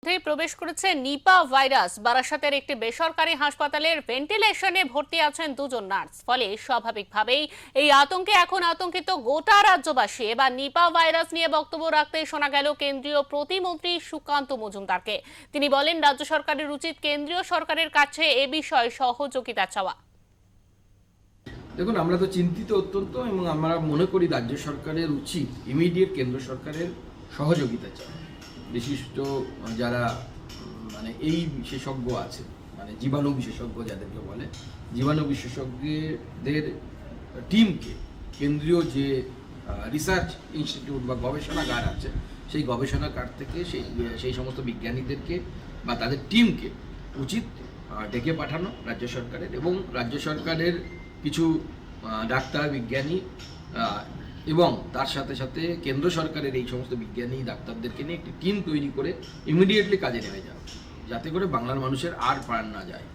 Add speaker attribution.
Speaker 1: প্রবেশ করেছে Nipah virus. বারাসাতের একটি বেসরকারি হাসপাতালের ভেন্টিলেশনে ভর্তি আছেন দুজন নার্স। ফলে স্বাভাবিকভাবেই এই আতঙ্কে এখন আতঙ্কিত গোটা রাজ্যবাসী। এবার নিপা ভাইরাস নিয়ে বক্তব্য রাখতে শোনা গেল কেন্দ্রীয় প্রতিমন্ত্রী সুকান্ত মজুমদারকে। তিনি বলেন, রাজ্য সরকারের উচিত কেন্দ্রীয় সরকারের কাছে এ বিষয়ে সহযোগিতা চাওয়া।
Speaker 2: দেখুন, আমরা তো চিন্তিত অত্যন্ত, এবং আমরা মনে করি রাজ্য সরকারের উচিত ইমিডিয়েট কেন্দ্র সরকারের সহযোগিতা চাওয়া। বিশিষ্ট যারা এই বিশেষজ্ঞ আছে, জীবাণু বিশেষজ্ঞ যাদেরকে বলে, জীবাণু বিশেষজ্ঞদের টিমকে কেন্দ্রীয় যে রিসার্চ ইনস্টিটিউট বা গবেষণাগার আছে, সেই গবেষণাগার থেকে সেই সমস্ত বিজ্ঞানীদেরকে বা তাদের টিমকে উচিত ডেকে পাঠানো রাজ্য সরকারের, এবং রাজ্য সরকারের কিছু ডাক্তার বিজ্ঞানী এবং তার সাথে সাথে কেন্দ্র সরকারের এই সমস্ত বিজ্ঞানী ডাক্তারদেরকে নিয়ে একটি টিম তৈরি করে ইমিডিয়েটলি কাজে নেমে যাওয়া, যাতে করে বাংলার মানুষের আর প্রাণ না যায়।